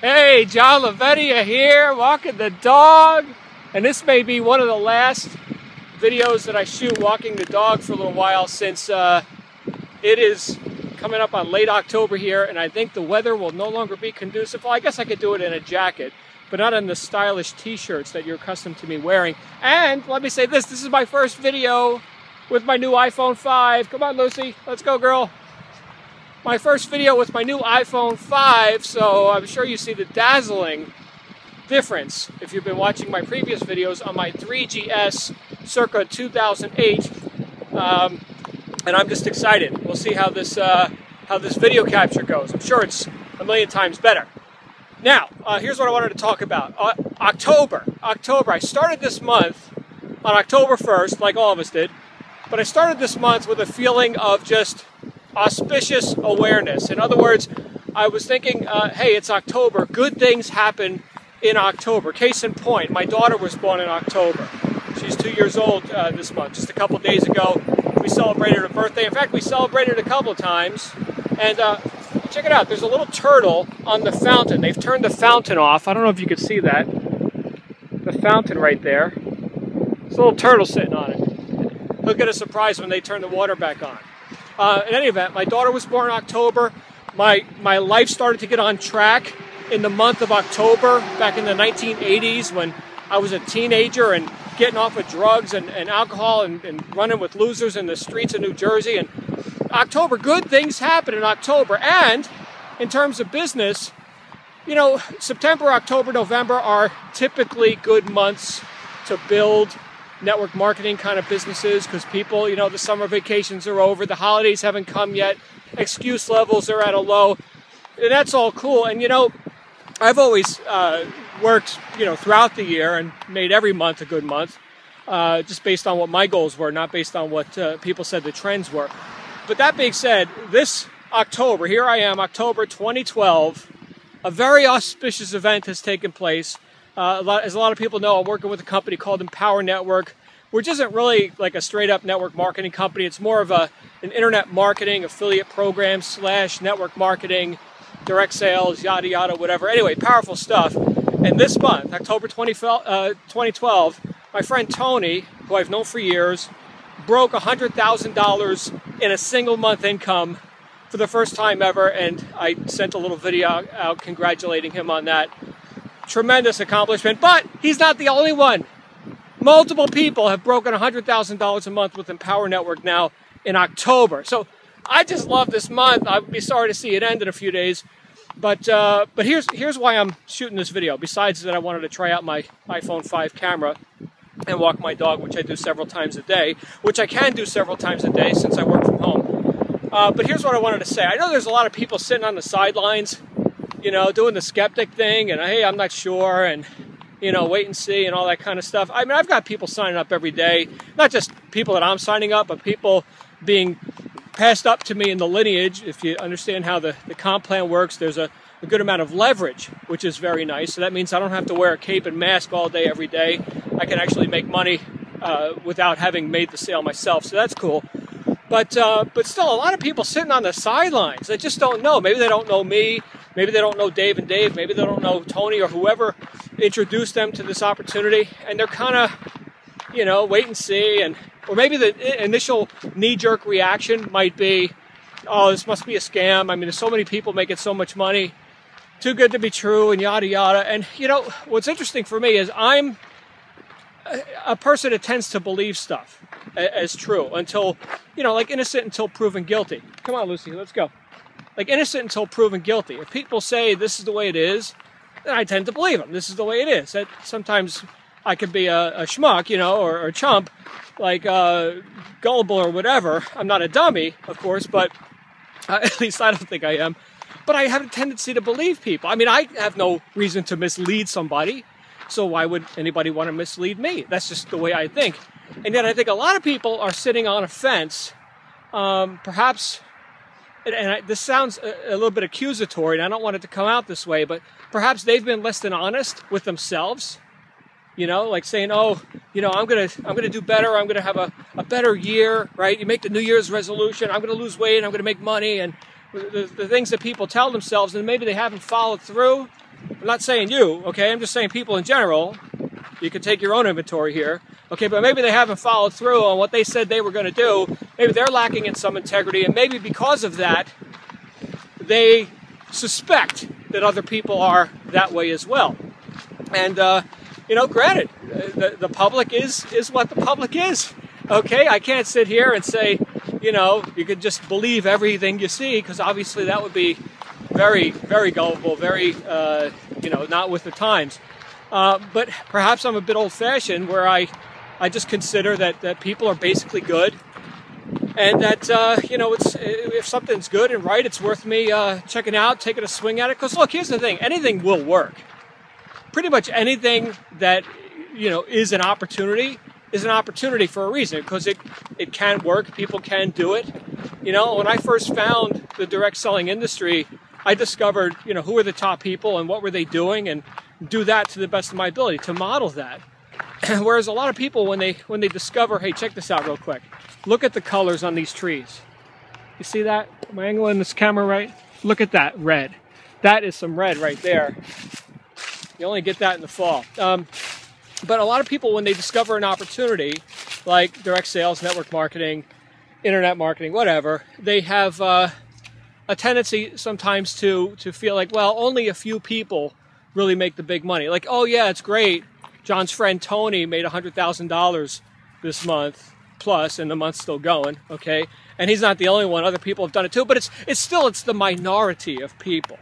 Hey, John Lavenia here, walking the dog. And this may be one of the last videos that I shoot walking the dog for a little while, since it is coming up on late October here, and I think the weather will no longer be conducive. Well, I guess I could do it in a jacket, but not in the stylish t-shirts that you're accustomed to me wearing. And let me say this is my first video with my new iPhone 5. Come on, Lucy, let's go, girl. My first video with my new iPhone 5, so I'm sure you see the dazzling difference if you've been watching my previous videos on my 3GS circa 2008. And I'm just excited. We'll see how this video capture goes. I'm sure it's a million times better. Now, here's what I wanted to talk about. October. I started this month on October 1st, like all of us did, but I started this month with a feeling of just auspicious awareness. In other words, I was thinking, hey, it's October. Good things happen in October. Case in point, my daughter was born in October. She's 2 years old this month. Just a couple days ago, we celebrated her birthday. In fact, we celebrated a couple of times. And check it out. There's a little turtle on the fountain. They've turned the fountain off. I don't know if you can see that. The fountain right there. There's a little turtle sitting on it. He'll get a surprise when they turn the water back on. In any event, my daughter was born in October. My life started to get on track in the month of October, back in the 1980s, when I was a teenager and getting off of drugs and alcohol and running with losers in the streets of New Jersey. And October, good things happen in October. And in terms of business, you know, September, October, November are typically good months to build network marketing kind of businesses, because people, you know, the summer vacations are over, the holidays haven't come yet, excuse levels are at a low, and that's all cool. And you know, I've always worked, you know, throughout the year and made every month a good month, just based on what my goals were, not based on what people said the trends were. But that being said, this October, here I am, October 2012, a very auspicious event has taken place. As a lot of people know, I'm working with a company called Empower Network, which isn't really like a straight-up network marketing company. It's more of an internet marketing affiliate program / network marketing, direct sales, yada yada, whatever. Anyway, powerful stuff. And this month, October 2012, my friend Tony, who I've known for years, broke $100,000 in a single month income for the first time ever, and I sent a little video out congratulating him on that. Tremendous accomplishment, but he's not the only one. Multiple people have broken $100,000 a month with Empower Network now in October. So I just love this month. I'd be sorry to see it end in a few days, but here's why I'm shooting this video. Besides that, I wanted to try out my iPhone 5 camera and walk my dog, which I do several times a day, which I can do several times a day since I work from home. But here's what I wanted to say. I know there's a lot of people sitting on the sidelines, you know, doing the skeptic thing, and hey, I'm not sure, and you know, wait and see, and all that kind of stuff. I mean, I've got people signing up every day, not just people that I'm signing up, but people being passed up to me in the lineage. If you understand how the comp plan works, there's a good amount of leverage, which is very nice. So that means I don't have to wear a cape and mask all day, every day. I can actually make money without having made the sale myself, so that's cool. But still, a lot of people sitting on the sidelines. They just don't know. Maybe they don't know me. Maybe they don't know Dave and Dave. Maybe they don't know Tony or whoever introduced them to this opportunity. And they're kind of, you know, wait and see. Or maybe the initial knee-jerk reaction might be, oh, this must be a scam. I mean, there's so many people making so much money. Too good to be true, and yada, yada. And, you know, what's interesting for me is I'm a person that tends to believe stuff as true until, you know, like innocent until proven guilty. Come on, Lucy, let's go. Like innocent until proven guilty. If people say this is the way it is, then I tend to believe them. This is the way it is. That sometimes I could be a schmuck, you know, or a chump, like gullible or whatever. I'm not a dummy, of course, but at least I don't think I am. But I have a tendency to believe people. I mean, I have no reason to mislead somebody, so why would anybody want to mislead me? That's just the way I think. And yet I think a lot of people are sitting on a fence, perhaps, and this sounds a little bit accusatory, and I don't want it to come out this way, but perhaps they've been less than honest with themselves. You know, like saying, oh, you know, I'm gonna do better, I'm gonna have a better year, right? You make the New Year's resolution, I'm gonna lose weight, I'm gonna make money, and the things that people tell themselves, and maybe they haven't followed through. I'm not saying you, okay? I'm just saying people in general. You can take your own inventory here, okay? But maybe they haven't followed through on what they said they were going to do. Maybe they're lacking in some integrity, and maybe because of that, they suspect that other people are that way as well. And, you know, granted, the public is what the public is, okay? I can't sit here and say, you know, you could just believe everything you see, because obviously that would be very, very gullible, very, you know, not with the times. But perhaps I'm a bit old-fashioned, where I just consider that people are basically good, and that, you know, if something's good and right, it's worth me checking out, taking a swing at it. Because look, here's the thing, anything will work. Pretty much anything that, you know, is an opportunity for a reason, because it can work, people can do it. You know, when I first found the direct selling industry, I discovered, you know, who were the top people and what were they doing, and do that to the best of my ability to model that. Whereas a lot of people, when they discover, hey, check this out real quick. Look at the colors on these trees. You see that? Am I angling this camera right? Look at that red. That is some red right there. You only get that in the fall. But a lot of people, when they discover an opportunity, like direct sales, network marketing, internet marketing, whatever, they have a tendency sometimes to feel like, well, only a few people really make the big money. Like, oh yeah, it's great. John's friend Tony made $100,000 this month plus, and the month's still going, okay? And he's not the only one. Other people have done it too, but it's the minority of people.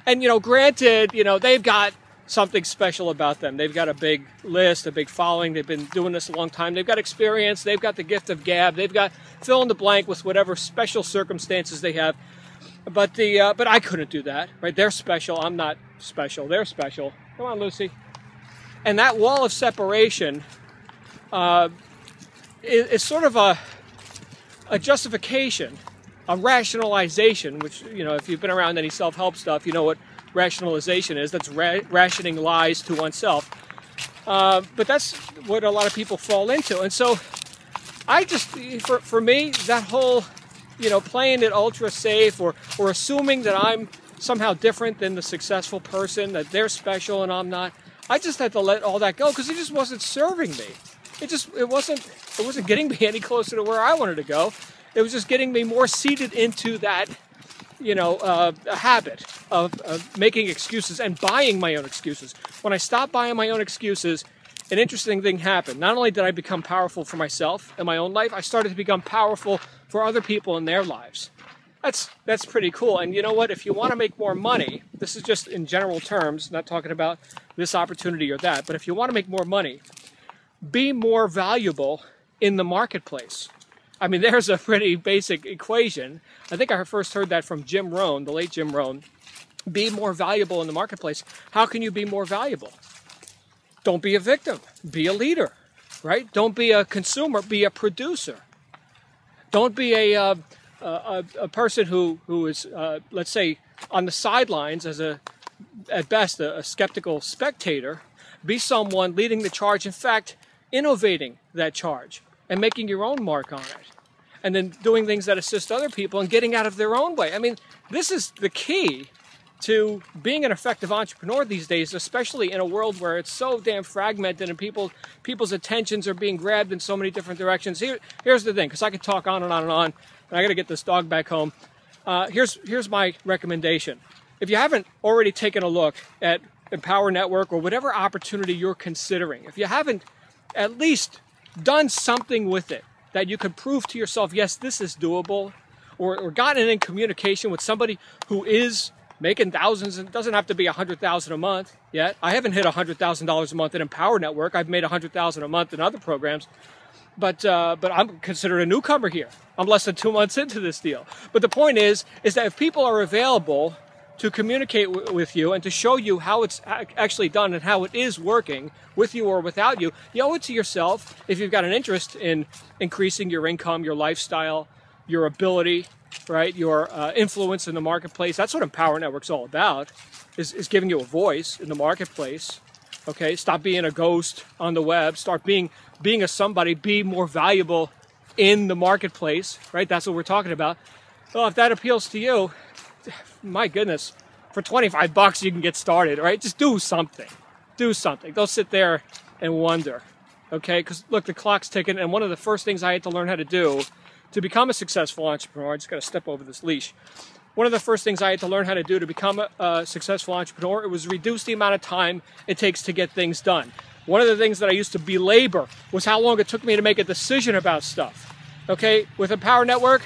And, you know, granted, you know, they've got something special about them. They've got a big list, a big following. They've been doing this a long time. They've got experience. They've got the gift of gab. They've got fill in the blank with whatever special circumstances they have. But I couldn't do that, right? They're special. I'm not special. They're special. Come on, Lucy. And that wall of separation is sort of a justification, a rationalization, which, you know, if you've been around any self-help stuff, you know what rationalization is. That's rationing lies to oneself. But that's what a lot of people fall into. And so I just, for me, that whole, you know, playing it ultra safe or assuming that I'm somehow different than the successful person, that they're special and I'm not, I just had to let all that go, because it just wasn't serving me. It wasn't getting me any closer to where I wanted to go. It was just getting me more seated into that, you know, a habit of making excuses and buying my own excuses. When I stopped buying my own excuses, an interesting thing happened. Not only did I become powerful for myself in my own life, I started to become powerful for other people in their lives. That's pretty cool. And you know what? If you want to make more money, this is just in general terms, not talking about this opportunity or that, but if you want to make more money, be more valuable in the marketplace. I mean, there's a pretty basic equation. I think I first heard that from Jim Rohn, the late Jim Rohn. Be more valuable in the marketplace. How can you be more valuable? Don't be a victim. Be a leader, right? Don't be a consumer. Be a producer. Don't be a person who is, let's say, on the sidelines as at best, a skeptical spectator. Be someone leading the charge. In fact, innovating that charge and making your own mark on it. And then doing things that assist other people and getting out of their own way. I mean, this is the key to being an effective entrepreneur these days, especially in a world where it's so damn fragmented and people's attentions are being grabbed in so many different directions. Here's the thing, because I could talk on and on and on, and I got to get this dog back home. Here's my recommendation. If you haven't already taken a look at Empower Network or whatever opportunity you're considering, if you haven't at least done something with it that you could prove to yourself, yes, this is doable, or gotten in communication with somebody who is making thousands, and it doesn't have to be $100,000 a month yet. I haven't hit $100,000 a month in Empower Network. I've made $100,000 a month in other programs, but I'm considered a newcomer here. I'm less than 2 months into this deal. But the point is that if people are available to communicate with you and to show you how it's actually done and how it is working with you or without you, you owe it to yourself, if you've got an interest in increasing your income, your lifestyle, your ability, right, your influence in the marketplace. That's what Empower Network's all about, is giving you a voice in the marketplace. Okay, stop being a ghost on the web. Start being a somebody. Be more valuable in the marketplace, right? That's what we're talking about. Well, if that appeals to you, my goodness, For 25 bucks, you can get started, right? Just do something. Do something. Don't sit there and wonder, okay? Because, look, the clock's ticking, and one of the first things I had to learn how to do to become a successful entrepreneur, I just got to step over this leash. One of the first things I had to learn how to do to become a successful entrepreneur, it was reduce the amount of time it takes to get things done. One of the things that I used to belabor was how long it took me to make a decision about stuff, okay? With a Power Network,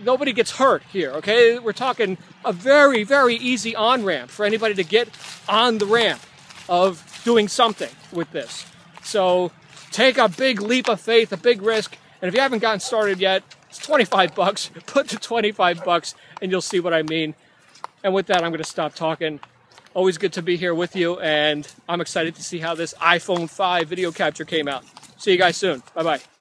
nobody gets hurt here, okay? We're talking a very, very easy on-ramp for anybody to get on the ramp of doing something with this. So take a big leap of faith, a big risk, and if you haven't gotten started yet, it's 25 bucks. Put the 25 bucks and you'll see what I mean. And with that, I'm going to stop talking. Always good to be here with you, and I'm excited to see how this iPhone 5 video capture came out. See you guys soon. Bye-bye.